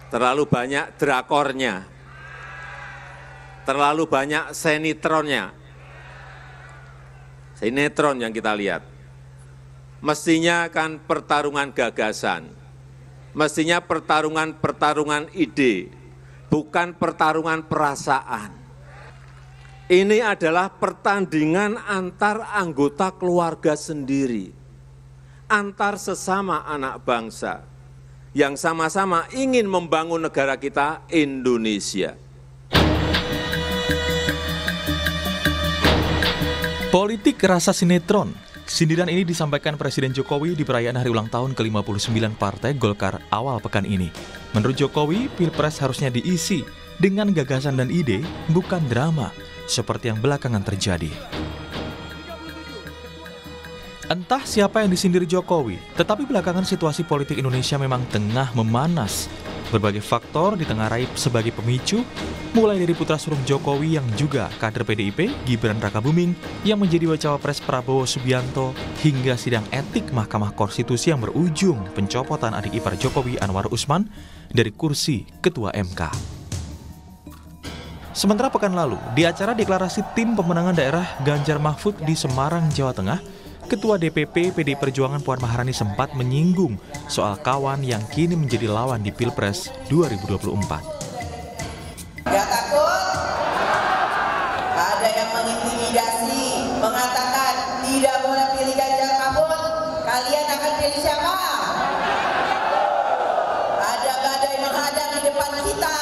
terlalu banyak drakornya, terlalu banyak sinetronnya. Sinetron yang kita lihat. Mestinya kan pertarungan gagasan, mestinya pertarungan ide, bukan pertarungan perasaan. Ini adalah pertandingan antar anggota keluarga sendiri, antar sesama anak bangsa, yang sama-sama ingin membangun negara kita Indonesia. Politik rasa sinetron. Sindiran ini disampaikan Presiden Jokowi di perayaan hari ulang tahun ke-59 Partai Golkar awal pekan ini. Menurut Jokowi, Pilpres harusnya diisi dengan gagasan dan ide, bukan drama, seperti yang belakangan terjadi. Entah siapa yang disindir Jokowi, tetapi belakangan situasi politik Indonesia memang tengah memanas. Berbagai faktor ditengarai sebagai pemicu, mulai dari putra sulung Jokowi yang juga kader PDIP, Gibran Rakabuming, yang menjadi Cawapres Prabowo Subianto, hingga sidang etik Mahkamah Konstitusi yang berujung pencopotan adik ipar Jokowi Anwar Usman dari kursi Ketua MK. Sementara pekan lalu, di acara deklarasi tim pemenangan daerah Ganjar Mahfud di Semarang, Jawa Tengah, Ketua DPP PDI Perjuangan Puan Maharani sempat menyinggung soal kawan yang kini menjadi lawan di Pilpres 2024. Gak takut? Ada yang mengintimidasi, mengatakan tidak boleh pilih Ganjar Mahfud. Kalian akan pilih siapa? Ada badai menghadang di depan kita.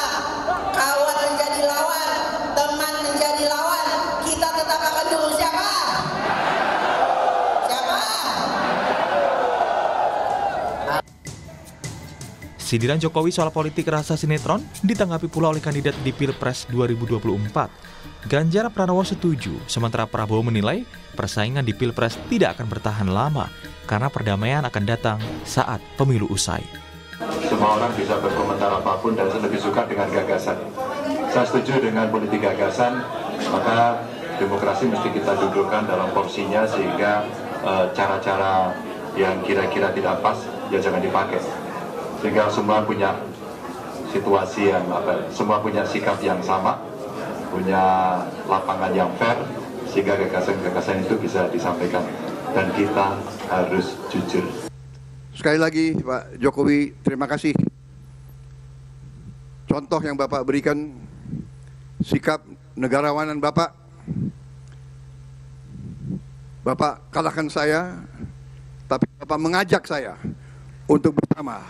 Kawan menjadi lawan, teman menjadi lawan. Kita tetap akan dukung siapa? Sindiran Jokowi soal politik rasa sinetron ditanggapi pula oleh kandidat di Pilpres 2024. Ganjar Pranowo setuju, sementara Prabowo menilai persaingan di Pilpres tidak akan bertahan lama karena perdamaian akan datang saat pemilu usai. Semua orang bisa berkomentar apapun dan saya lebih suka dengan gagasan. Saya setuju dengan politik gagasan, maka demokrasi mesti kita dudukkan dalam porsinya sehingga cara-cara yang kira-kira tidak pas ya jangan dipakai. Sehingga semua punya situasi yang semua punya sikap yang sama, punya lapangan yang fair, sehingga gagasan-gagasan itu bisa disampaikan dan kita harus jujur. Sekali lagi Pak Jokowi, terima kasih. Contoh yang Bapak berikan, sikap negarawanan Bapak. Bapak kalahkan saya, tapi Bapak mengajak saya untuk bersama.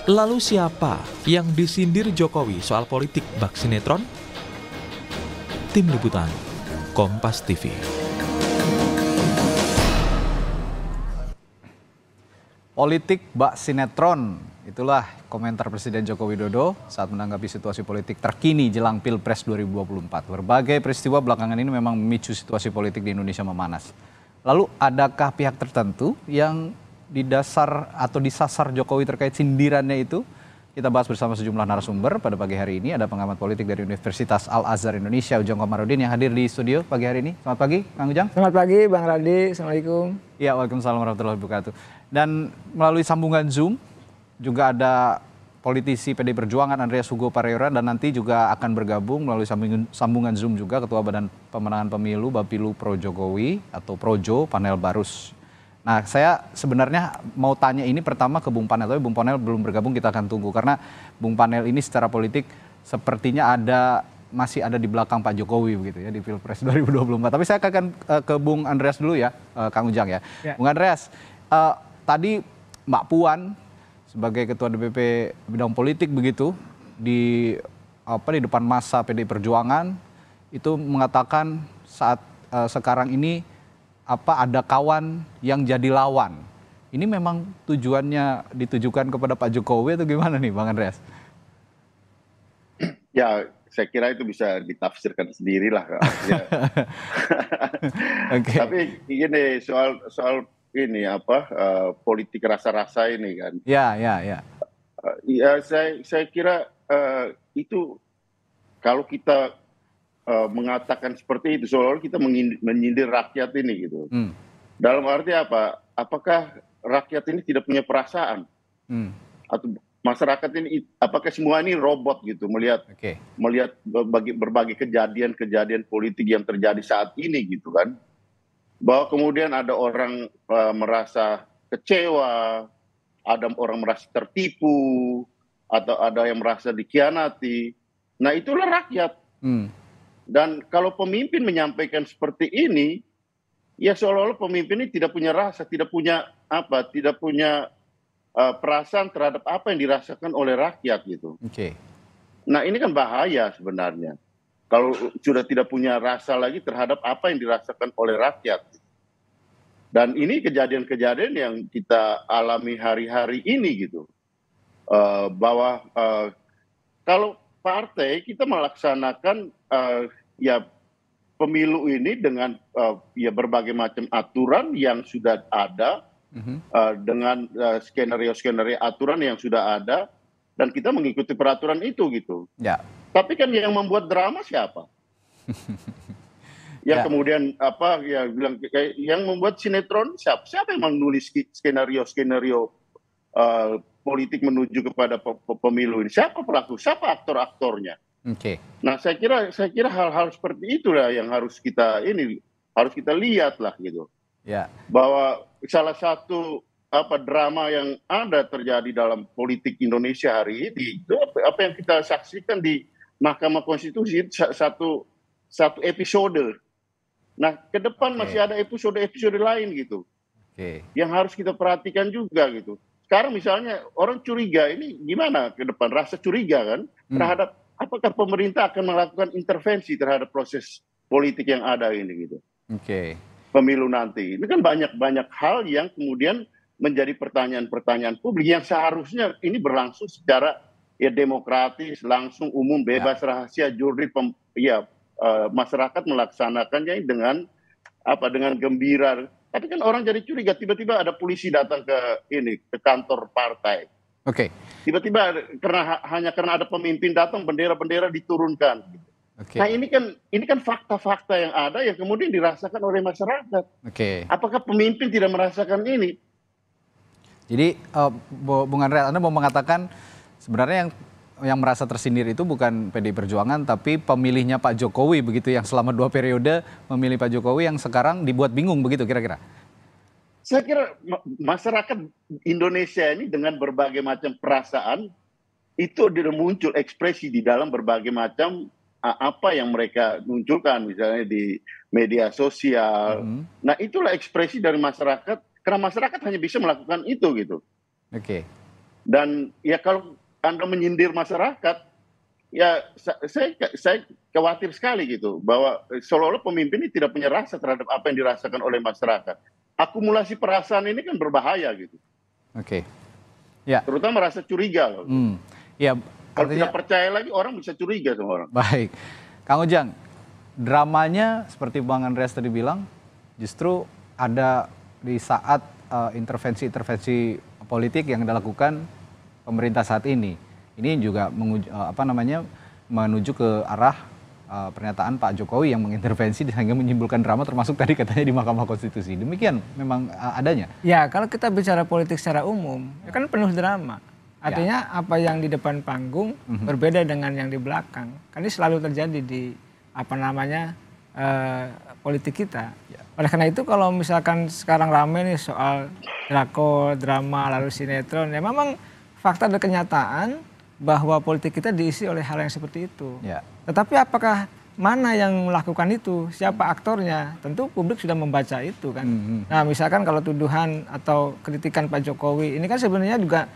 Lalu siapa yang disindir Jokowi soal politik bak sinetron? Tim Liputan, Kompas TV. Politik bak sinetron, itulah komentar Presiden Joko Widodo saat menanggapi situasi politik terkini jelang Pilpres 2024. Berbagai peristiwa belakangan ini memang memicu situasi politik di Indonesia memanas. Lalu adakah pihak tertentu yang didasar atau disasar Jokowi terkait sindirannya itu? Kita bahas bersama sejumlah narasumber pada pagi hari ini. Ada pengamat politik dari Universitas Al-Azhar Indonesia, Ujang Komarudin, yang hadir di studio pagi hari ini. Selamat pagi, Kang Ujang. Selamat pagi, Bang Radi. Assalamualaikum. Ya, waalaikumsalam warahmatullahi wabarakatuh. Dan melalui sambungan Zoom juga ada politisi PDI Perjuangan Andreas Hugo Parera, dan nanti juga akan bergabung melalui sambungan Zoom juga Ketua Badan Pemenangan Pemilu Bapilu Pro Jokowi atau Projo, Panel Barus. Nah, saya sebenarnya mau tanya ini pertama ke Bung Panel, tapi Bung Panel belum bergabung, kita akan tunggu karena Bung Panel ini secara politik sepertinya masih ada di belakang Pak Jokowi begitu ya di Pilpres 2024. Tapi saya akan ke Bung Andreas dulu ya, Kang Ujang ya. Bung Andreas, tadi Mbak Puan sebagai Ketua DPP bidang politik begitu di depan massa PDI Perjuangan itu mengatakan saat sekarang ini ada kawan yang jadi lawan. Ini memang tujuannya ditujukan kepada Pak Jokowi atau gimana nih, Bang Andreas? Ya, saya kira itu bisa ditafsirkan sendirilah. Okay. Tapi gini, soal ini politik rasa-rasa ini kan. Ya. Ya, saya kira itu kalau kita mengatakan seperti itu, seolah-olah kita menyindir rakyat ini gitu. Dalam arti apa? Apakah rakyat ini tidak punya perasaan? masyarakat ini apakah semua ini robot gitu melihat berbagai kejadian politik yang terjadi saat ini gitu kan, bahwa kemudian ada orang merasa kecewa, ada orang merasa tertipu, atau ada yang merasa dikhianati. Nah itulah rakyat. Dan kalau pemimpin menyampaikan seperti ini, ya seolah-olah pemimpin ini tidak punya rasa, tidak punya perasaan terhadap apa yang dirasakan oleh rakyat gitu. Nah ini kan bahaya sebenarnya. Kalau sudah tidak punya rasa lagi terhadap apa yang dirasakan oleh rakyat. Dan ini kejadian-kejadian yang kita alami hari-hari ini gitu. Bahwa kalau partai kita melaksanakan ya pemilu ini dengan ya berbagai macam aturan yang sudah ada, dengan skenario-skenario aturan yang sudah ada, dan kita mengikuti peraturan itu gitu. Tapi kan yang membuat drama siapa? Yang kemudian yang membuat sinetron siapa yang menulis skenario politik menuju kepada pemilu ini? Siapa pelaku? Siapa aktor-aktornya? Nah saya kira hal-hal seperti itulah yang harus kita lihat lah gitu. Bahwa salah satu drama yang ada terjadi dalam politik Indonesia hari ini itu apa yang kita saksikan di Mahkamah Konstitusi, satu episode. Nah ke depan masih ada episode lain gitu, yang harus kita perhatikan juga gitu. Sekarang misalnya orang curiga, ini gimana ke depan, rasa curiga kan terhadap apakah pemerintah akan melakukan intervensi terhadap proses politik yang ada ini gitu. Pemilu nanti ini kan banyak hal yang kemudian menjadi pertanyaan-pertanyaan publik yang seharusnya ini berlangsung secara demokratis, langsung, umum, bebas, rahasia, jurdil, masyarakat melaksanakannya dengan gembira. Tapi kan orang jadi curiga, tiba-tiba ada polisi datang ke kantor partai. Tiba-tiba hanya karena ada pemimpin datang, bendera-bendera diturunkan. Nah ini kan fakta-fakta yang ada yang kemudian dirasakan oleh masyarakat. Apakah pemimpin tidak merasakan ini? Jadi Bung Andre, Anda mau mengatakan sebenarnya yang merasa tersindir itu bukan PDI Perjuangan, tapi pemilihnya Pak Jokowi begitu, yang selama 2 periode memilih Pak Jokowi, yang sekarang dibuat bingung begitu kira-kira? Saya kira masyarakat Indonesia ini dengan berbagai macam perasaan itu muncul ekspresi di dalam berbagai macam apa yang mereka munculkan, misalnya di media sosial. Nah itulah ekspresi dari masyarakat, karena masyarakat hanya bisa melakukan itu gitu. Dan ya kalau Anda menyindir masyarakat, ya saya khawatir sekali gitu, bahwa seolah-olah pemimpin ini tidak punya rasa terhadap apa yang dirasakan oleh masyarakat. Akumulasi perasaan ini kan berbahaya gitu. Terutama rasa curiga. Kalau tidak percaya lagi, orang bisa curiga sama orang. Baik, Kang Ujang, dramanya seperti Bang Andreas tadi bilang, justru ada di saat intervensi-intervensi politik yang dilakukan pemerintah saat ini. Ini juga menuju ke arah pernyataan Pak Jokowi yang mengintervensi sehingga menimbulkan drama, termasuk tadi katanya di Mahkamah Konstitusi. Demikian memang adanya. Ya, kalau kita bicara politik secara umum, ya kan penuh drama. Artinya apa yang di depan panggung berbeda dengan yang di belakang. Kan ini selalu terjadi di politik kita. Oleh karena itu kalau misalkan sekarang rame nih soal drama lalu sinetron, ya memang fakta dan kenyataan bahwa politik kita diisi oleh hal yang seperti itu. Tetapi apakah mana yang melakukan itu, siapa aktornya, tentu publik sudah membaca itu kan. Nah misalkan kalau tuduhan atau kritikan Pak Jokowi ini kan sebenarnya juga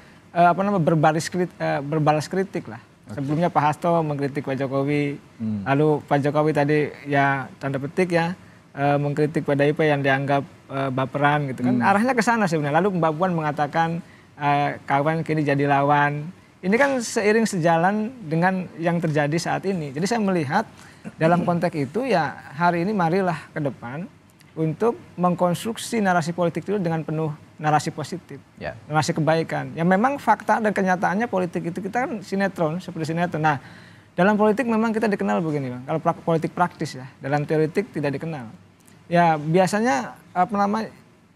berbalas kritik lah. Sebelumnya Pak Hasto mengkritik Pak Jokowi, lalu Pak Jokowi tadi ya tanda petik ya mengkritik PDIP yang dianggap baperan gitu kan. Arahnya ke sana sebenarnya. Lalu Mbak Puan mengatakan kawan kini jadi lawan. Ini kan seiring sejalan dengan yang terjadi saat ini. Jadi saya melihat dalam konteks itu ya hari ini marilah ke depan untuk mengkonstruksi narasi politik itu dengan penuh narasi positif, narasi kebaikan. Ya memang fakta dan kenyataannya politik itu kita kan sinetron, seperti sinetron. Nah dalam politik memang kita dikenal begini Bang, kalau politik praktis ya, dalam teoretik tidak dikenal. Ya biasanya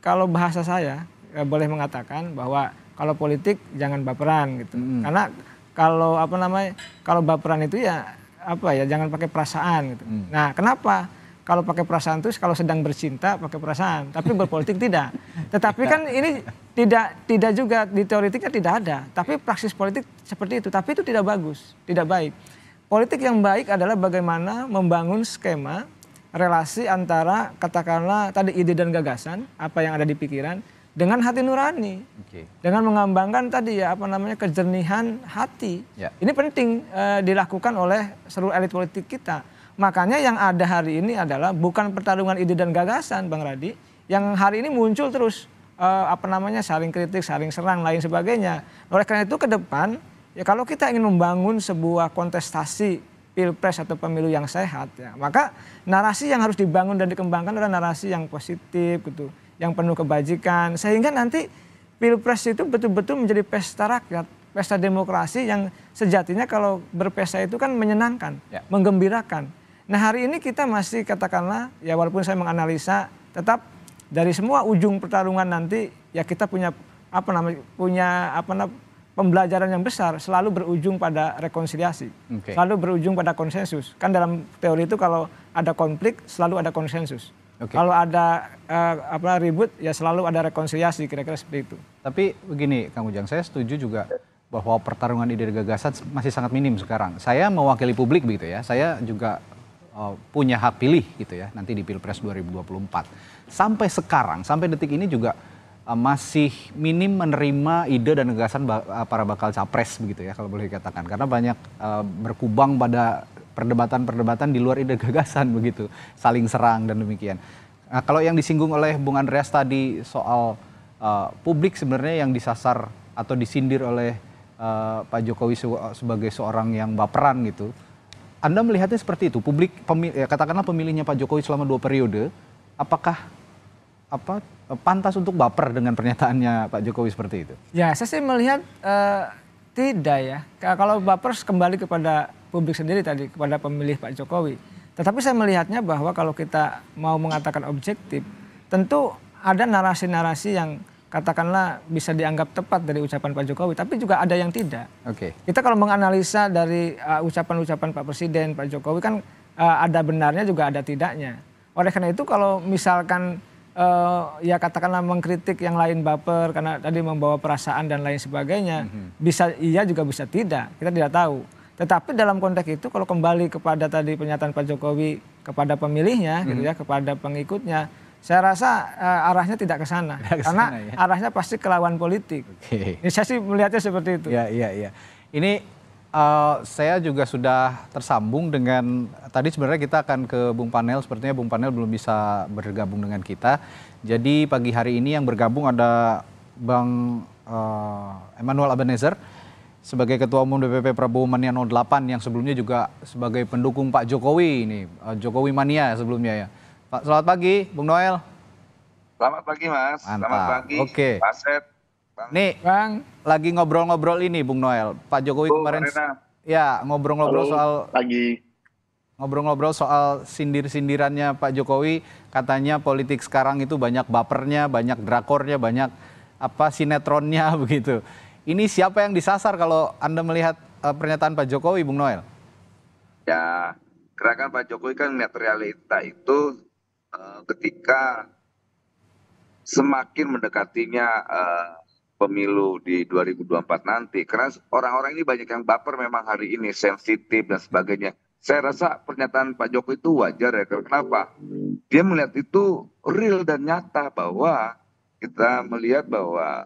kalau bahasa saya boleh mengatakan bahwa kalau politik jangan baperan gitu. Karena kalau kalau baperan itu ya jangan pakai perasaan gitu. Nah, kenapa? Kalau pakai perasaan itu kalau sedang bercinta pakai perasaan, tapi berpolitik tidak. Tetapi kan ini tidak juga di teoretiknya tidak ada, tapi praksis politik seperti itu. Tapi itu tidak bagus, tidak baik. Politik yang baik adalah bagaimana membangun skema relasi antara katakanlah tadi ide dan gagasan, apa yang ada di pikiran dengan hati nurani. Dengan mengembangkan tadi kejernihan hati. Ini penting dilakukan oleh seluruh elit politik kita. Makanya yang ada hari ini adalah bukan pertarungan ide dan gagasan, Bang Radi, yang hari ini muncul terus saling kritik, saling serang, lain sebagainya. Oleh karena itu ke depan, ya kalau kita ingin membangun sebuah kontestasi pilpres atau pemilu yang sehat, ya, maka narasi yang harus dibangun dan dikembangkan adalah narasi yang positif, gitu, yang penuh kebajikan, sehingga nanti pilpres itu betul-betul menjadi pesta rakyat, pesta demokrasi yang sejatinya kalau berpesta itu kan menyenangkan, menggembirakan. Nah hari ini kita masih katakanlah, ya walaupun saya menganalisa, tetap dari semua ujung pertarungan nanti ya kita punya pembelajaran yang besar, selalu berujung pada rekonsiliasi, selalu berujung pada konsensus. Kan dalam teori itu kalau ada konflik selalu ada konsensus. Kalau ada ribut ya selalu ada rekonsiliasi, kira-kira seperti itu. Tapi begini Kang Ujang, saya setuju juga bahwa pertarungan ide dan gagasan masih sangat minim sekarang. Saya mewakili publik begitu ya, saya juga punya hak pilih gitu ya nanti di Pilpres 2024. Sampai sekarang, sampai detik ini juga masih minim menerima ide dan gagasan para bakal capres begitu ya kalau boleh dikatakan. Karena banyak berkubang pada perdebatan-perdebatan di luar ide gagasan begitu, saling serang dan demikian. Nah, kalau yang disinggung oleh Bung Andreas tadi soal publik sebenarnya yang disasar atau disindir oleh Pak Jokowi sebagai seorang yang baperan gitu. Anda melihatnya seperti itu, publik katakanlah pemilihnya Pak Jokowi selama 2 periode, apakah pantas untuk baper dengan pernyataannya Pak Jokowi seperti itu? Ya, saya sih melihat tidak ya. Kalau baper kembali kepada publik sendiri tadi, kepada pemilih Pak Jokowi. Tetapi saya melihatnya bahwa kalau kita mau mengatakan objektif, tentu ada narasi-narasi yang katakanlah bisa dianggap tepat dari ucapan Pak Jokowi, tapi juga ada yang tidak. Kita kalau menganalisa dari ucapan-ucapan Pak Presiden, Pak Jokowi kan ada benarnya juga ada tidaknya. Oleh karena itu kalau misalkan ya katakanlah mengkritik yang lain baper karena tadi membawa perasaan dan lain sebagainya, bisa iya juga bisa tidak, kita tidak tahu. Tetapi dalam konteks itu kalau kembali kepada tadi pernyataan Pak Jokowi kepada pemilihnya, gitu ya, kepada pengikutnya, saya rasa arahnya tidak ke sana, karena ya? Arahnya pasti ke lawan politik. Ini saya sih melihatnya seperti itu. Iya. Ini saya juga sudah tersambung dengan, tadi sebenarnya kita akan ke Bung Panel, sepertinya Bung Panel belum bisa bergabung dengan kita. Jadi pagi hari ini yang bergabung ada Bang Emmanuel Ebenezer sebagai Ketua Umum DPP Prabowo Mania 08 yang sebelumnya juga sebagai pendukung Pak Jokowi ini, Jokowi Mania sebelumnya ya. Pak, selamat pagi, Bung Noel. Selamat pagi, Mas. Mantap. Selamat pagi, Pak Seth. Nih, Bang, lagi ngobrol-ngobrol ini, Bung Noel. Pak Jokowi kemarin, ya ngobrol-ngobrol soal sindir-sindirannya Pak Jokowi. Katanya politik sekarang itu banyak bapernya, banyak drakornya, banyak sinetronnya begitu. Ini siapa yang disasar kalau Anda melihat pernyataan Pak Jokowi, Bung Noel? Ya, gerakan Pak Jokowi kan melihat realita itu ketika semakin mendekatinya pemilu di 2024 nanti, karena orang-orang ini banyak yang baper memang hari ini, sensitif dan sebagainya. Saya rasa pernyataan Pak Jokowi itu wajar ya. Kenapa? Dia melihat itu real dan nyata bahwa kita melihat bahwa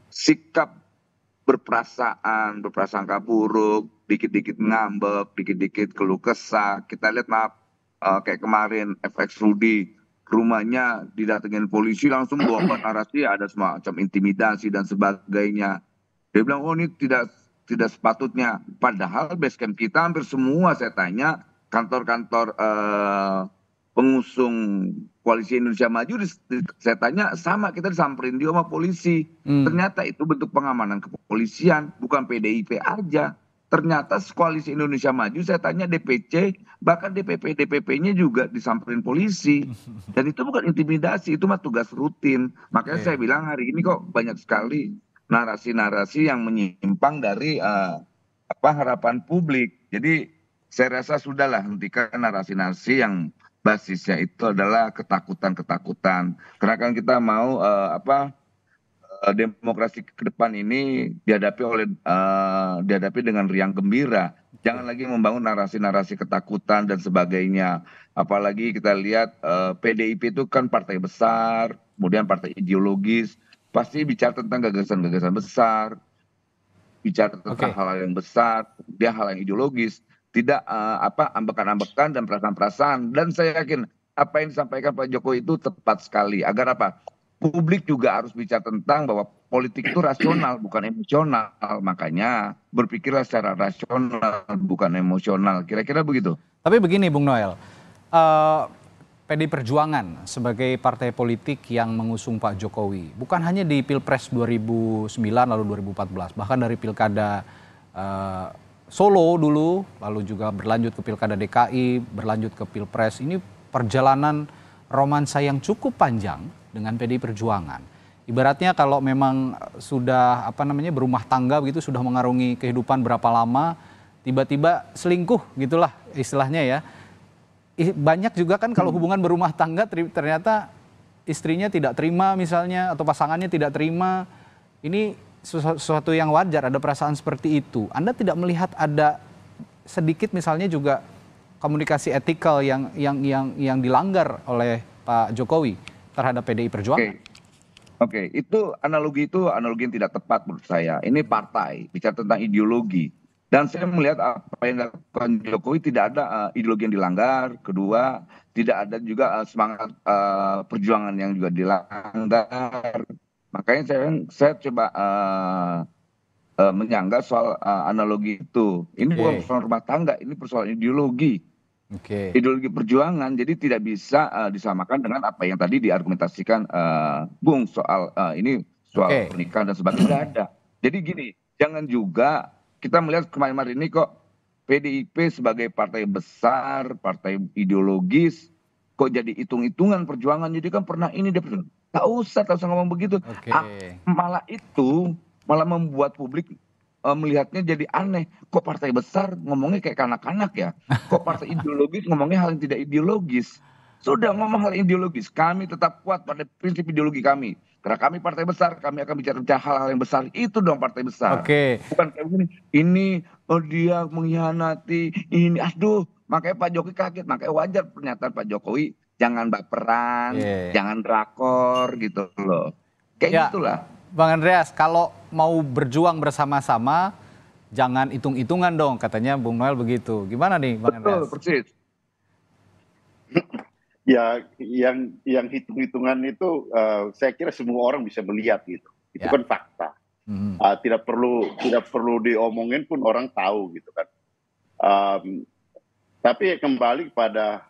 sikap berprasangka buruk, dikit-dikit ngambek, dikit-dikit keluh kesah. Kita lihat kayak kemarin FX Rudy, rumahnya didatengin polisi langsung bawa narasi ada semacam intimidasi dan sebagainya. Dia bilang, oh ini tidak sepatutnya. Padahal base camp kita hampir semua saya tanya, kantor-kantor pengusung Koalisi Indonesia Maju, saya tanya sama, kita disamperin dia sama polisi. Ternyata itu bentuk pengamanan kepolisian, bukan PDIP aja. Ternyata koalisi Indonesia Maju, saya tanya DPC, bahkan DPP-nya juga disamperin polisi. Dan itu bukan intimidasi, itu mah tugas rutin. Makanya saya bilang hari ini kok banyak sekali narasi-narasi yang menyimpang dari harapan publik. Jadi saya rasa sudahlah hentikan narasi-narasi yang basisnya itu adalah ketakutan-ketakutan. Karena kan kita mau demokrasi ke depan ini dihadapi dengan riang gembira. Jangan lagi membangun narasi-narasi ketakutan dan sebagainya. Apalagi kita lihat PDIP itu kan partai besar, kemudian partai ideologis, pasti bicara tentang gagasan-gagasan besar, bicara tentang hal-hal yang besar, dia hal yang ideologis, tidak ambekan-ambekan dan perasaan-perasaan. Dan saya yakin apa yang disampaikan Pak Jokowi itu tepat sekali. Agar apa? Publik juga harus bicara tentang bahwa politik itu rasional, bukan emosional. Makanya berpikirlah secara rasional, bukan emosional. Kira-kira begitu. Tapi begini Bung Noel, PDI Perjuangan sebagai partai politik yang mengusung Pak Jokowi, bukan hanya di Pilpres 2009 lalu 2014, bahkan dari Pilkada Solo dulu, lalu juga berlanjut ke Pilkada DKI, berlanjut ke Pilpres. Ini perjalanan romansa yang cukup panjang dengan PDI Perjuangan. Ibaratnya kalau memang sudah berumah tangga begitu, sudah mengarungi kehidupan berapa lama, tiba-tiba selingkuh gitulah istilahnya ya. Banyak juga kan kalau hubungan berumah tangga ternyata istrinya tidak terima misalnya, atau pasangannya tidak terima. Ini sesuatu yang wajar, ada perasaan seperti itu. Anda tidak melihat ada sedikit misalnya juga komunikasi etikal yang dilanggar oleh Pak Jokowi terhadap PDI Perjuangan? Oke, itu analogi yang tidak tepat menurut saya. Ini partai, bicara tentang ideologi. Dan saya melihat apa yang dilakukan Jokowi tidak ada ideologi yang dilanggar. Kedua, tidak ada juga semangat perjuangan yang juga dilanggar. Makanya saya coba menyanggah soal analogi itu. Ini bukan persoalan rumah tangga, ini persoalan ideologi. Ideologi perjuangan, jadi tidak bisa disamakan dengan apa yang tadi diargumentasikan Bung soal soal pernikahan dan sebagainya. Tidak ada. Jadi gini, jangan juga kita melihat kemarin ini kok PDIP sebagai partai besar, partai ideologis, kok jadi hitung-hitungan perjuangan. Jadi kan pernah ini dia pernah. Tak usah ngomong begitu. Malah membuat publik melihatnya jadi aneh. Kok partai besar ngomongnya kayak kanak-kanak ya? Kok partai ideologis ngomongnya hal yang tidak ideologis? Sudah ngomong hal ideologis, kami tetap kuat pada prinsip ideologi kami. Karena kami partai besar, kami akan bicara hal-hal yang besar. Itu dong partai besar. Bukan kayak begini, ini dia mengkhianati, ini aduh. Makanya Pak Jokowi kaget, makanya wajar pernyataan Pak Jokowi, jangan baperan, jangan drakor gitu loh. Kayak gitulah. Bang Andreas, kalau mau berjuang bersama-sama, jangan hitung-hitungan dong, katanya Bung Noel begitu. Gimana nih Bang Andreas? Betul, persis. Ya, yang hitung-hitungan itu saya kira semua orang bisa melihat gitu. Itu kan fakta. Tidak perlu diomongin pun orang tahu gitu kan. Tapi kembali pada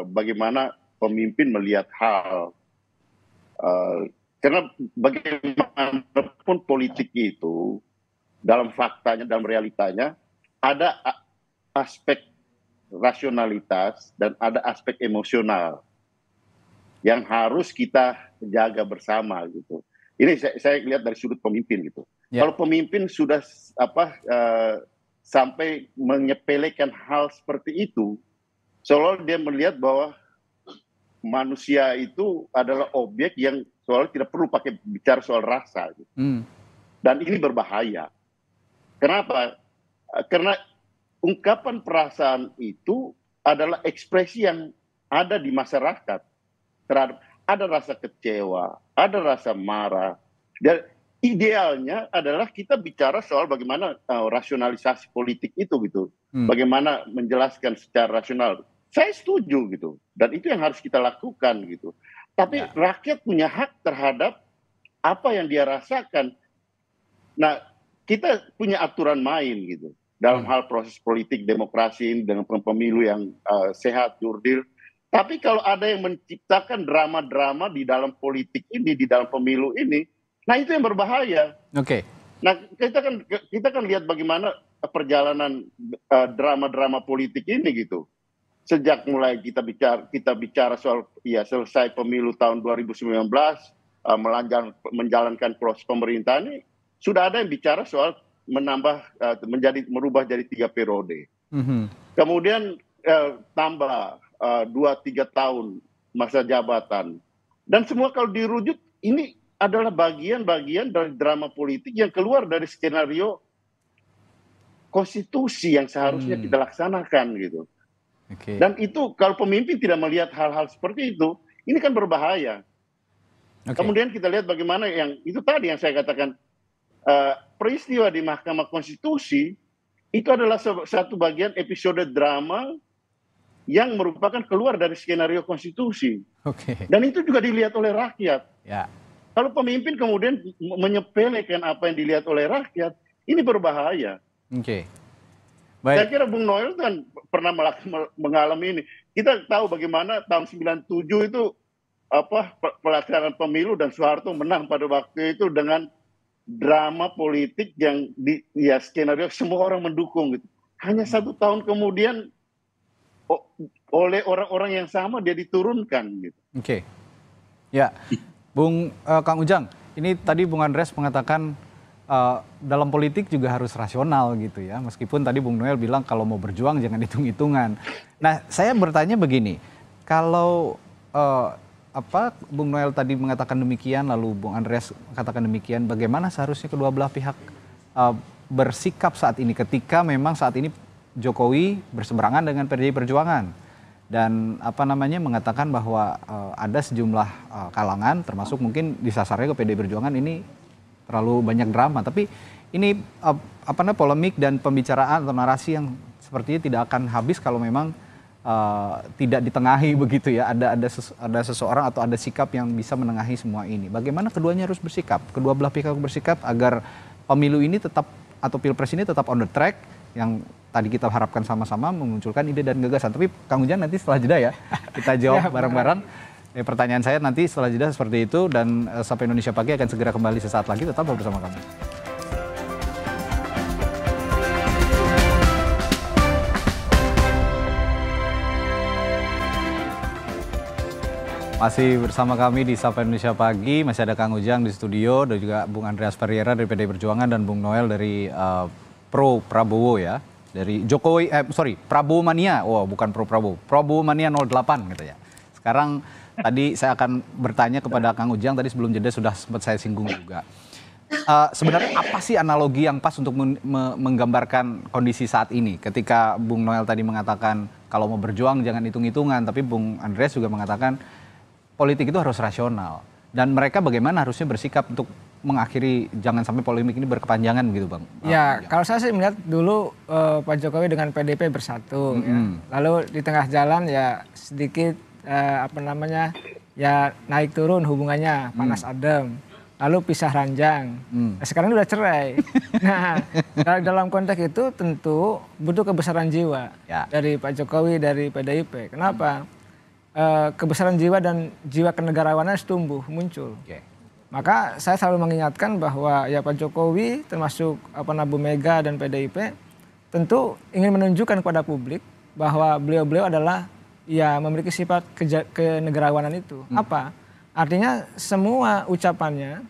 bagaimana pemimpin melihat hal. Karena bagaimanapun politik itu dalam faktanya, dalam realitanya ada aspek rasionalitas dan ada aspek emosional yang harus kita jaga bersama gitu. Ini saya lihat dari sudut pemimpin gitu. Kalau pemimpin sudah sampai menyepelekan hal seperti itu, seolah dia melihat bahwa manusia itu adalah objek yang soalnya tidak perlu pakai bicara soal rasa gitu. Dan ini berbahaya. Kenapa? Karena ungkapan perasaan itu adalah ekspresi yang ada di masyarakat. Ada rasa kecewa, ada rasa marah. Dan idealnya adalah kita bicara soal bagaimana rasionalisasi politik itu gitu. Bagaimana menjelaskan secara rasional. Saya setuju gitu. Dan itu yang harus kita lakukan gitu. Tapi rakyat punya hak terhadap apa yang dia rasakan. Nah, kita punya aturan main gitu. Dalam hal proses politik demokrasi dengan pemilu yang sehat, jurdil. Tapi kalau ada yang menciptakan drama-drama di dalam politik ini, di dalam pemilu ini, nah itu yang berbahaya. Nah, kita kan lihat bagaimana perjalanan drama-drama politik ini gitu. Sejak mulai kita bicara soal selesai pemilu tahun 2019, menjalankan proses pemerintahan ini, sudah ada yang bicara soal merubah jadi 3 periode. Kemudian tambah 2-3 tahun masa jabatan. Dan semua kalau dirujuk, ini adalah bagian-bagian dari drama politik yang keluar dari skenario konstitusi yang seharusnya kita laksanakan gitu. Dan itu kalau pemimpin tidak melihat hal-hal seperti itu, ini kan berbahaya. Kemudian kita lihat bagaimana yang itu tadi yang saya katakan, peristiwa di Mahkamah Konstitusi itu adalah satu bagian episode drama yang merupakan keluar dari skenario konstitusi. Dan itu juga dilihat oleh rakyat. Kalau pemimpin kemudian menyepelekan apa yang dilihat oleh rakyat, ini berbahaya. Saya kira Bung Noel kan pernah mengalami ini. Kita tahu bagaimana tahun 97 itu pelaksanaan pemilu dan Soeharto menang pada waktu itu dengan drama politik yang skenario semua orang mendukung gitu. Hanya 1 tahun kemudian oleh orang-orang yang sama dia diturunkan gitu. Ya, Kang Ujang, ini tadi Bung Andreas mengatakan dalam politik juga harus rasional gitu ya. Meskipun tadi Bung Noel bilang kalau mau berjuang jangan hitung-hitungan. Nah, saya bertanya begini, kalau Bung Noel tadi mengatakan demikian, lalu Bung Andreas mengatakan demikian, bagaimana seharusnya kedua belah pihak bersikap saat ini ketika memang saat ini Jokowi berseberangan dengan PDI Perjuangan dan mengatakan bahwa ada sejumlah kalangan termasuk mungkin disasarnya ke PDI Perjuangan ini terlalu banyak drama, tapi ini polemik dan pembicaraan atau narasi yang sepertinya tidak akan habis kalau memang tidak ditengahi begitu ya. Ada seseorang atau ada sikap yang bisa menengahi semua ini. Bagaimana keduanya harus bersikap? Kedua belah pihak bersikap agar pemilu ini tetap atau pilpres ini tetap on the track yang tadi kita harapkan sama-sama memunculkan ide dan gagasan. Tapi Kang Ujang nanti setelah jeda ya kita jawab bareng-bareng. Pertanyaan saya nanti setelah jeda seperti itu dan Sapa Indonesia Pagi akan segera kembali sesaat lagi, tetap bersama kami. Masih bersama kami di Sapa Indonesia Pagi, masih ada Kang Ujang di studio dan juga Bung Andreas Ferreira dari PDI Perjuangan dan Bung Noel dari Pro Prabowo ya, dari Jokowi, Prabowo Mania, bukan Pro Prabowo, Prabowo Mania 08 gitu ya. Sekarang tadi saya akan bertanya kepada Kang Ujang, tadi sebelum jeda sudah sempat saya singgung juga. Sebenarnya apa sih analogi yang pas untuk menggambarkan kondisi saat ini? Ketika Bung Noel tadi mengatakan kalau mau berjuang jangan hitung-hitungan, tapi Bung Andreas juga mengatakan politik itu harus rasional. Dan mereka bagaimana harusnya bersikap untuk mengakhiri jangan sampai polemik ini berkepanjangan gitu Bang? Ya, kalau saya sih melihat dulu Pak Jokowi dengan PDIP bersatu. Ya. Lalu di tengah jalan ya sedikit naik turun hubungannya panas adem, lalu pisah ranjang. Nah, sekarang udah cerai. Nah, dalam konteks itu tentu butuh kebesaran jiwa dari Pak Jokowi, dari PDIP. Kenapa? Kebesaran jiwa dan jiwa kenegarawanan harus tumbuh muncul. Maka saya selalu mengingatkan bahwa ya Pak Jokowi termasuk Bu Mega dan PDIP tentu ingin menunjukkan kepada publik bahwa beliau-beliau adalah memiliki sifat kenegarawanan itu. Apa? Artinya semua ucapannya,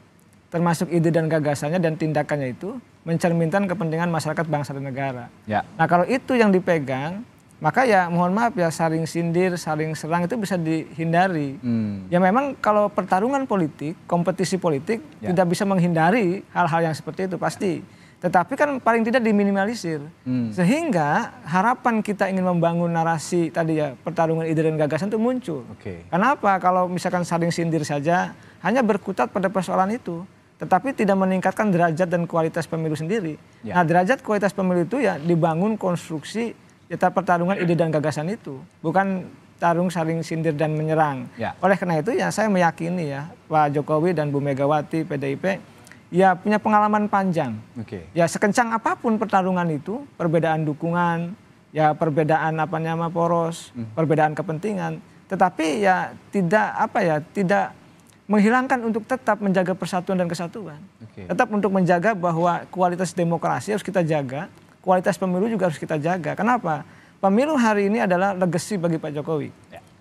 termasuk ide dan gagasannya dan tindakannya itu mencerminkan kepentingan masyarakat bangsa dan negara. Nah kalau itu yang dipegang, maka ya mohon maaf ya saling sindir, saling serang itu bisa dihindari. Ya memang kalau pertarungan politik, kompetisi politik tidak bisa menghindari hal-hal yang seperti itu pasti. Tetapi kan paling tidak diminimalisir. Sehingga harapan kita ingin membangun narasi tadi ya pertarungan ide dan gagasan itu muncul. Kenapa? Kalau misalkan saling sindir saja hanya berkutat pada persoalan itu. Tetapi tidak meningkatkan derajat dan kualitas pemilu sendiri. Nah derajat kualitas pemilu itu ya dibangun konstruksi pertarungan ide dan gagasan itu. Bukan tarung saling sindir dan menyerang. Oleh karena itu ya saya meyakini ya Pak Jokowi dan Bu Megawati PDIP ya punya pengalaman panjang. Ya sekencang apapun pertarungan itu, perbedaan dukungan, ya perbedaan poros, perbedaan kepentingan, tetapi ya tidak menghilangkan untuk tetap menjaga persatuan dan kesatuan. Tetap untuk menjaga bahwa kualitas demokrasi harus kita jaga, kualitas pemilu juga harus kita jaga. Kenapa? Pemilu hari ini adalah legacy bagi Pak Jokowi.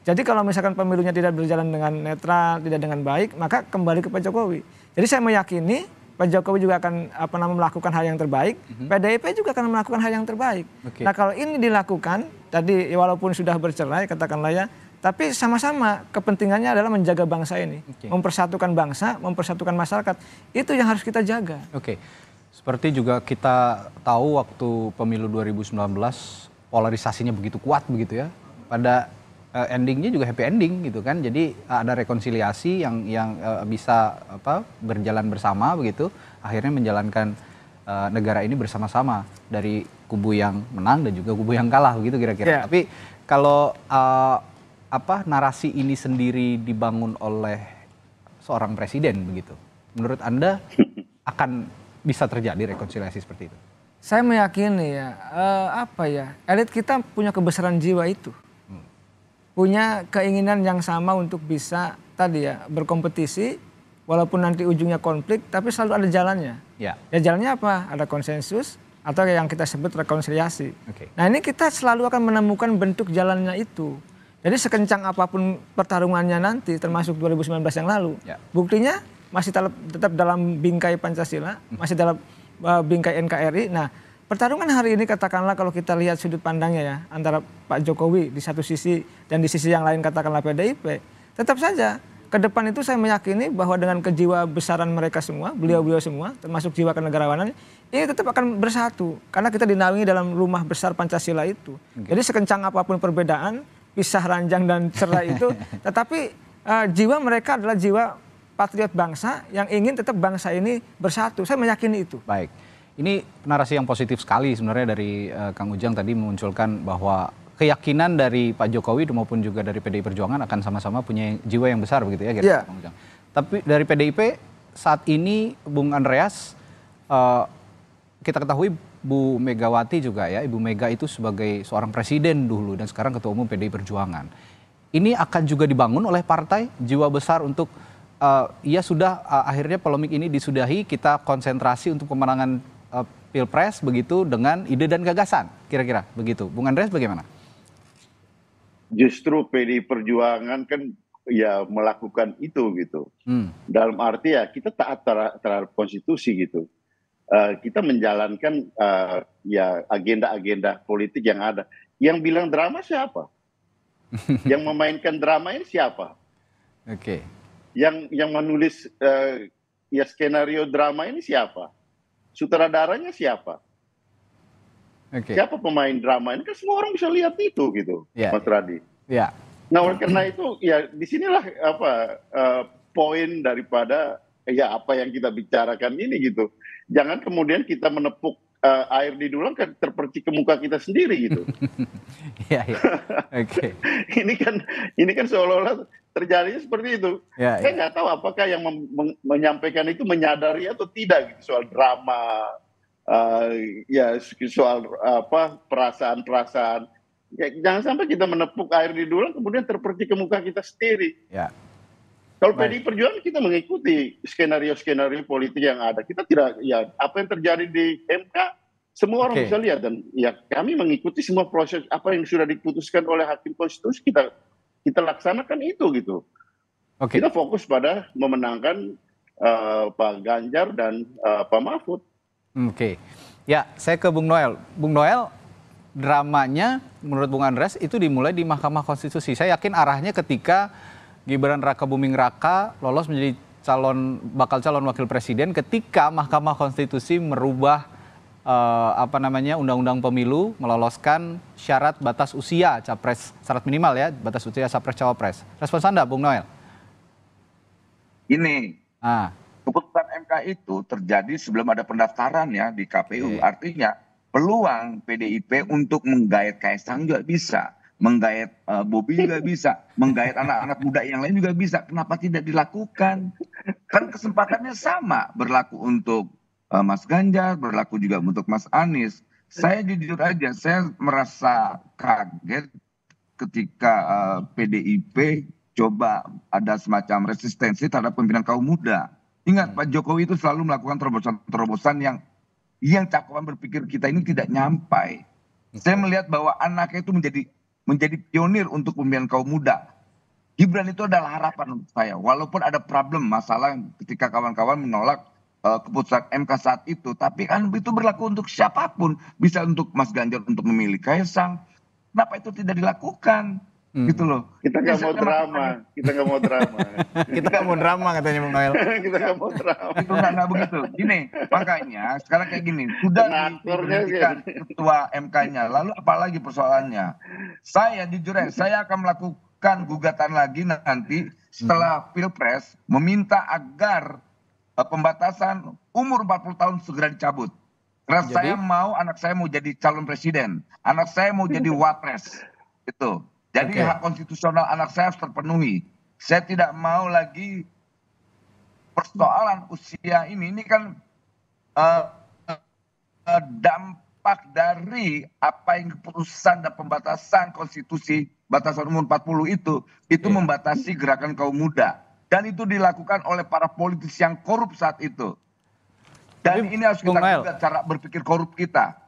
Jadi kalau misalkan pemilunya tidak berjalan dengan netral, tidak dengan baik, maka kembali ke Pak Jokowi. Jadi saya meyakini Pak Jokowi juga akan melakukan hal yang terbaik, PDIP juga akan melakukan hal yang terbaik. Nah kalau ini dilakukan, tadi walaupun sudah bercerai katakanlah ya, tapi sama-sama kepentingannya adalah menjaga bangsa ini, mempersatukan bangsa, mempersatukan masyarakat. Itu yang harus kita jaga. Seperti juga kita tahu waktu pemilu 2019 polarisasinya begitu kuat begitu ya. Pada endingnya juga happy ending gitu kan. Jadi ada rekonsiliasi yang bisa berjalan bersama begitu. Akhirnya menjalankan negara ini bersama-sama dari kubu yang menang dan juga kubu yang kalah begitu kira-kira. Tapi kalau narasi ini sendiri dibangun oleh seorang presiden begitu, menurut Anda akan bisa terjadi rekonsiliasi seperti itu? Saya meyakini ya, elit kita punya kebesaran jiwa itu. Punya keinginan yang sama untuk bisa berkompetisi, walaupun nanti ujungnya konflik, tapi selalu ada jalannya. Ya jalannya apa? Ada konsensus, atau yang kita sebut rekonsiliasi. Nah ini kita selalu akan menemukan bentuk jalannya itu. Jadi sekencang apapun pertarungannya nanti, termasuk 2019 yang lalu, buktinya masih tetap dalam bingkai Pancasila, masih dalam bingkai NKRI. Nah, pertarungan hari ini katakanlah kalau kita lihat sudut pandangnya ya, antara Pak Jokowi di satu sisi dan di sisi yang lain katakanlah PDIP, tetap saja ke depan itu saya meyakini bahwa dengan kejiwa besaran mereka semua, beliau-beliau semua, termasuk jiwa kenegarawanan, ini tetap akan bersatu. Karena kita dinaungi dalam rumah besar Pancasila itu. Jadi sekencang apapun perbedaan, pisah ranjang dan cerai itu, tetapi jiwa mereka adalah jiwa patriot bangsa yang ingin tetap bangsa ini bersatu. Saya meyakini itu. Baik. Ini narasi yang positif sekali sebenarnya dari Kang Ujang tadi memunculkan bahwa keyakinan dari Pak Jokowi maupun juga dari PDI Perjuangan akan sama-sama punya jiwa yang besar begitu ya, Kang Ujang. Tapi dari PDIP saat ini Bung Andreas, kita ketahui Bu Megawati juga ya, Ibu Mega itu sebagai seorang presiden dulu dan sekarang Ketua Umum PDI Perjuangan. Ini akan juga dibangun oleh partai jiwa besar untuk akhirnya polemik ini disudahi, kita konsentrasi untuk pemenangan Pilpres begitu dengan ide dan gagasan, kira-kira begitu. Bung Andreas bagaimana? Justru PDI Perjuangan kan ya melakukan itu gitu. Dalam arti ya kita taat terhadap konstitusi gitu. Kita menjalankan ya agenda-agenda politik yang ada. Yang bilang drama siapa? Yang memainkan drama ini siapa? Yang menulis skenario drama ini siapa? Sutradaranya siapa? Siapa pemain drama ini? Kan semua orang bisa lihat itu gitu, Mas Radi. Nah, oleh karena itu ya disinilah poin daripada apa yang kita bicarakan ini gitu. Jangan kemudian kita menepuk air di dulang terpercik ke muka kita sendiri gitu. Ini kan seolah-olah terjadinya seperti itu. Saya nggak tahu apakah yang menyampaikan itu menyadari atau tidak gitu, soal drama, soal perasaan-perasaan. Ya, jangan sampai kita menepuk air di dulang kemudian terpercik ke muka kita sendiri. Kalau PDI Perjuangan kita mengikuti skenario-skenario politik yang ada. Kita tidak, apa yang terjadi di MK semua orang bisa lihat, dan ya kami mengikuti semua proses apa yang sudah diputuskan oleh Hakim Konstitusi, kita laksanakan itu gitu. Kita fokus pada memenangkan Pak Ganjar dan Pak Mahfud. Ya, saya ke Bung Noel. Bung Noel, dramanya menurut Bung Andreas itu dimulai di Mahkamah Konstitusi. Saya yakin arahnya ketika Gibran Raka Buming Raka lolos menjadi bakal calon wakil presiden ketika Mahkamah Konstitusi merubah Undang-Undang Pemilu, meloloskan syarat batas usia capres, syarat minimal ya, batas usia capres cawapres. Respons Anda, Bung Noel? Ini keputusan MK itu terjadi sebelum ada pendaftaran ya di KPU. Artinya peluang PDIP untuk menggait Kaisang juga bisa, menggait Bobi juga bisa, menggait anak-anak muda yang lain juga bisa. Kenapa tidak dilakukan? Kan kesempatannya sama, berlaku untuk Mas Ganjar, berlaku juga untuk Mas Anies. Saya jujur aja, saya merasa kaget ketika PDIP coba ada semacam resistensi terhadap pimpinan kaum muda. Ingat, Pak Jokowi itu selalu melakukan terobosan-terobosan yang yang cakupan berpikir kita ini tidak nyampai. Saya melihat bahwa anaknya itu menjadi pionir untuk pemilihan kaum muda. Gibran itu adalah harapan untuk saya. Walaupun ada problem, masalah ketika kawan-kawan menolak keputusan MK saat itu. Tapi kan itu berlaku untuk siapapun. Bisa untuk Mas Ganjar untuk memilih Kaisang. Kenapa itu tidak dilakukan? Gitu loh. Kita nggak mau drama. Kita nggak mau drama. Kita nggak mau drama katanya Bung Noel. Kita nggak mau drama. Itu nggak begitu. Gini, makanya sekarang kayak gini. Sudah diberhentikan ketua MK-nya. Lalu apalagi persoalannya? Saya jujur ya, saya akan melakukan gugatan lagi nanti setelah Pilpres meminta agar pembatasan umur 40 tahun segera dicabut. Karena saya mau anak saya mau jadi calon presiden, anak saya mau jadi wapres. Itu. Jadi hak konstitusional anak saya harus terpenuhi. Saya tidak mau lagi persoalan usia ini kan dampak dari apa yang keputusan dan pembatasan konstitusi batasan umur 40 itu membatasi gerakan kaum muda. Dan itu dilakukan oleh para politisi yang korup saat itu. Dan ini harus kita juga cara berpikir korup kita.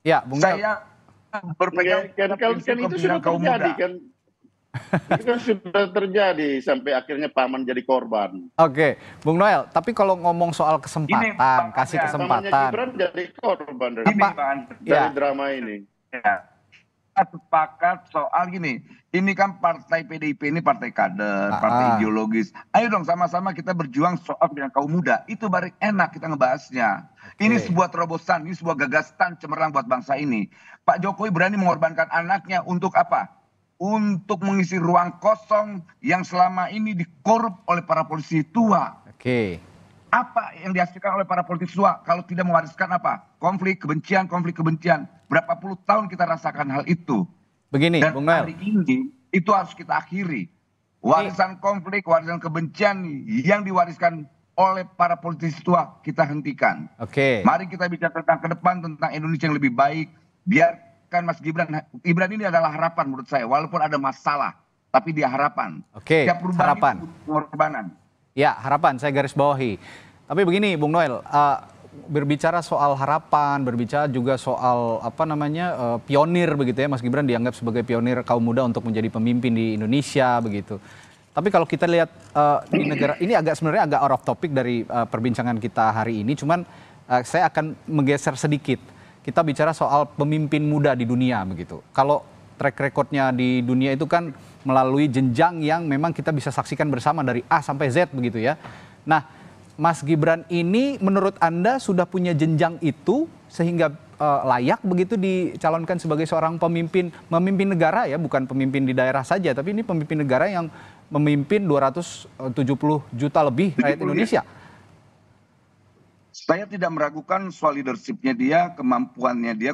Ya, Bung Noel. Saya berpegang kan itu sudah terjadi kan. Itu kan sudah terjadi sampai akhirnya paman jadi korban. Oke, Bung Noel, tapi kalau ngomong soal kesempatan, kasih kesempatan. Pamannya Gibran jadi korban dari drama ini. Ya. Sepakat soal gini, ini kan partai PDIP ini partai kader, partai ideologis. Ayo dong sama-sama kita berjuang soal dengan kaum muda. Itu baru enak kita ngebahasnya. Ini sebuah terobosan, ini sebuah gagasan cemerlang buat bangsa ini. Pak Jokowi berani mengorbankan anaknya untuk apa? Untuk mengisi ruang kosong yang selama ini dikorup oleh para polisi tua. Apa yang dihasilkan oleh para politisi tua kalau tidak mewariskan apa? Konflik kebencian. Berapa puluh tahun kita rasakan hal itu. Begini, dan Bung Noel. Hari ini itu harus kita akhiri. Warisan konflik, warisan kebencian yang diwariskan oleh para politisi tua kita hentikan. Mari kita bicara tentang ke depan, tentang Indonesia yang lebih baik. Biarkan Mas Gibran ini adalah harapan menurut saya. Walaupun ada masalah, tapi dia harapan. Tiap perubahan harapan. Itu pengorbanan. Ya, harapan saya garis bawahi. Tapi begini, Bung Noel, berbicara soal harapan, berbicara juga soal pionir begitu ya, Mas Gibran dianggap sebagai pionir kaum muda untuk menjadi pemimpin di Indonesia begitu. Tapi kalau kita lihat di negara ini sebenarnya agak out of topic dari perbincangan kita hari ini, cuman saya akan menggeser sedikit. Kita bicara soal pemimpin muda di dunia begitu. Kalau track recordnya di dunia itu kan melalui jenjang yang memang kita bisa saksikan bersama dari A sampai Z begitu ya. Nah, Mas Gibran ini menurut Anda sudah punya jenjang itu sehingga layak begitu dicalonkan sebagai seorang memimpin negara ya, bukan pemimpin di daerah saja, tapi ini pemimpin negara yang memimpin 270 juta lebih rakyat Indonesia. Saya tidak meragukan soal leadership-nya dia, kemampuannya dia,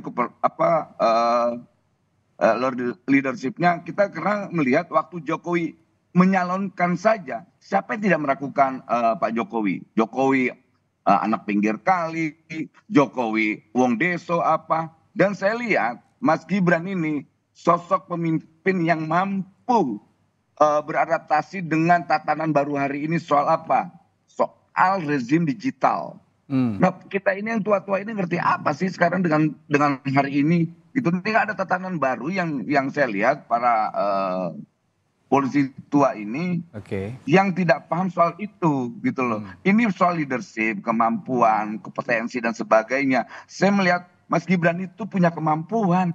leadership-nya. Kita karena melihat waktu Jokowi menyalonkan saja, siapa yang tidak meragukan Pak Jokowi? Jokowi anak pinggir kali, Jokowi wong deso apa. Dan saya lihat Mas Gibran ini sosok pemimpin yang mampu beradaptasi dengan tatanan baru hari ini soal apa? Soal rezim digital. Nah, kita ini yang tua-tua ini ngerti apa sih sekarang dengan hari ini? Itu nanti ada tatanan baru yang saya lihat para polisi tua ini yang tidak paham soal itu gitu loh. Ini soal leadership, kemampuan, kompetensi dan sebagainya. Saya melihat Mas Gibran itu punya kemampuan.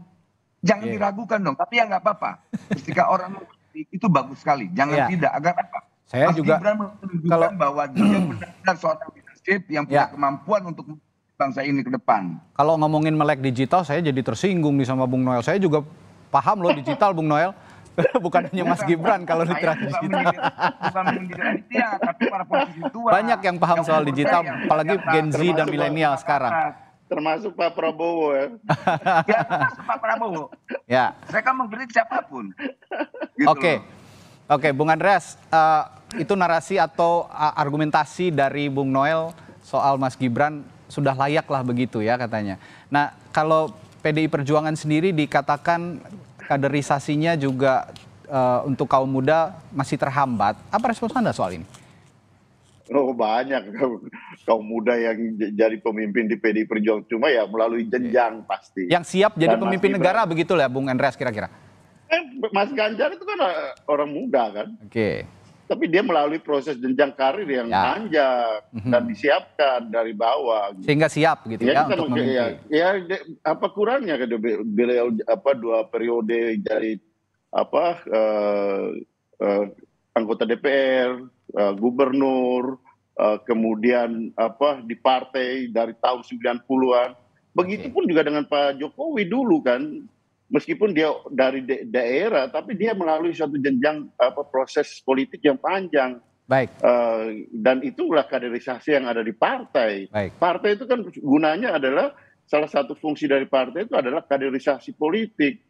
Jangan diragukan dong, tapi ya nggak apa-apa. Ketika orang mengerti itu bagus sekali. Jangan tidak, agar apa? Mas Gibran menunjukkan bahwa dia benar-benar seorang leadership yang punya kemampuan untuk bangsa ini ke depan. Kalau ngomongin melek digital, saya jadi tersinggung nih sama Bung Noel. Saya juga paham loh digital, Bung Noel. Bukan hanya Mas Gibran kalau literasi digital. Bukan menjadi tapi para politisi tua. Banyak yang paham soal digital, apalagi Gen Z dan milenial sekarang. Termasuk Pak Prabowo ya. Ya, termasuk Pak Prabowo. Ya. Saya kan mengkritik siapapun. Gitu Oke, Bung Andreas, itu narasi atau argumentasi dari Bung Noel soal Mas Gibran sudah layak lah begitu ya katanya. Nah, kalau PDI Perjuangan sendiri dikatakan kaderisasinya juga untuk kaum muda masih terhambat. Apa respons Anda soal ini? Oh banyak kaum muda yang jadi pemimpin di PDI Perjuangan, cuma ya melalui jenjang pasti. Yang siap jadi Dan pemimpin Mas negara begitu ya Bung Andreas kira-kira? Mas Ganjar itu kan orang muda kan, Oke. tapi dia melalui proses jenjang karir yang panjang dan disiapkan dari bawah. Sehingga siap gitu ya untuk memimpin. Apa kurangnya beliau 2 periode jadi anggota DPR, gubernur, kemudian di partai dari tahun 90-an. Begitupun juga dengan Pak Jokowi dulu kan, meskipun dia dari daerah, tapi dia melalui suatu jenjang proses politik yang panjang. Baik. Dan itulah kaderisasi yang ada di partai. Baik. Partai itu kan gunanya adalah, salah satu fungsi dari partai itu adalah kaderisasi politik.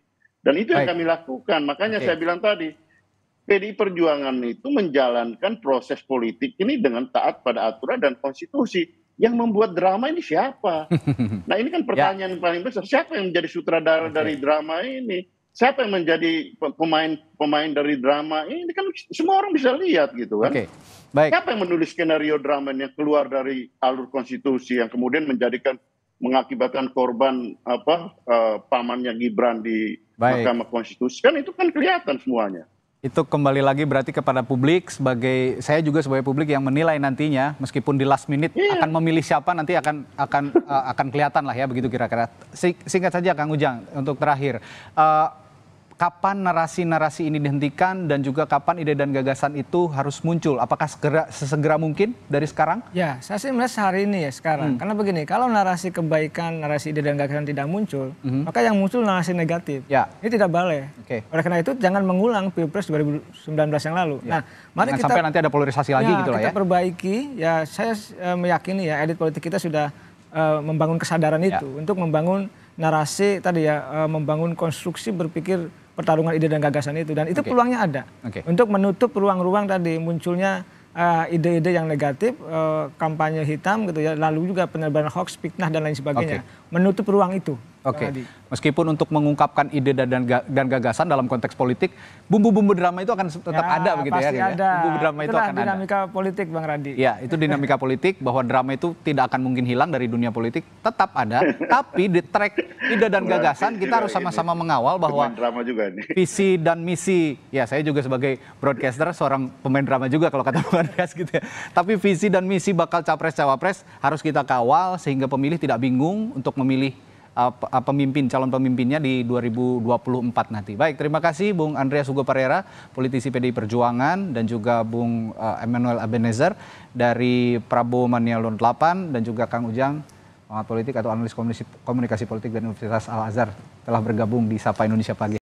Dan itu yang kami lakukan. Makanya saya bilang tadi, PDI Perjuangan itu menjalankan proses politik ini dengan taat pada aturan dan konstitusi. Yang membuat drama ini siapa? Nah ini kan pertanyaan paling besar. Siapa yang menjadi sutradara dari drama ini? Siapa yang menjadi pemain dari drama ini? Kan semua orang bisa lihat gitu kan. Baik. Siapa yang menulis skenario drama yang keluar dari alur konstitusi yang kemudian mengakibatkan korban pamannya Gibran di Mahkamah Konstitusi? Kan itu kan kelihatan semuanya. Itu kembali lagi berarti kepada publik, saya juga sebagai publik yang menilai nantinya, meskipun di last minute akan memilih siapa nanti akan kelihatan lah ya, begitu kira-kira. Singkat saja Kang Ujang untuk terakhir, kapan narasi-narasi ini dihentikan dan juga kapan ide dan gagasan itu harus muncul? Apakah sesegera mungkin dari sekarang? Ya, saya sih melihat hari ini ya sekarang. Karena begini, kalau narasi kebaikan, narasi ide dan gagasan tidak muncul, maka yang muncul narasi negatif. Ini tidak boleh. Oleh karena itu jangan mengulang Pilpres 2019 yang lalu. Nah, mari kita sampai nanti ada polarisasi lagi gitu lah ya. Kita perbaiki. Ya, saya meyakini ya elit politik kita sudah membangun kesadaran itu untuk membangun narasi tadi ya, membangun konstruksi berpikir pertarungan ide dan gagasan itu, dan itu peluangnya ada untuk menutup ruang-ruang tadi munculnya ide-ide yang negatif, kampanye hitam gitu ya, lalu juga penebaran hoax, fitnah dan lain sebagainya, menutup ruang itu. Meskipun untuk mengungkapkan ide dan gagasan dalam konteks politik, bumbu-bumbu drama itu akan tetap ada begitu ya. Ada. Bumbu drama itu akan dinamika politik, Bang Radi. Ya, itu dinamika politik bahwa drama itu tidak akan mungkin hilang dari dunia politik, tetap ada. Tapi di track ide dan gagasan kita harus sama-sama mengawal bahwa drama juga nih. Visi dan misi, ya saya juga sebagai broadcaster seorang pemain drama juga kalau kata Bang Andreas gitu ya. Tapi visi dan misi bakal capres-cawapres harus kita kawal sehingga pemilih tidak bingung untuk memilih calon pemimpinnya di 2024 nanti. Baik, terima kasih Bung Andreas Hugo Parera, politisi PDI Perjuangan, dan juga Bung Emmanuel Ebenezer dari Prabowo Mania 8, dan juga Kang Ujang, pengamat politik atau analis komunikasi politik dari Universitas Al Azhar, telah bergabung di Sapa Indonesia Pagi.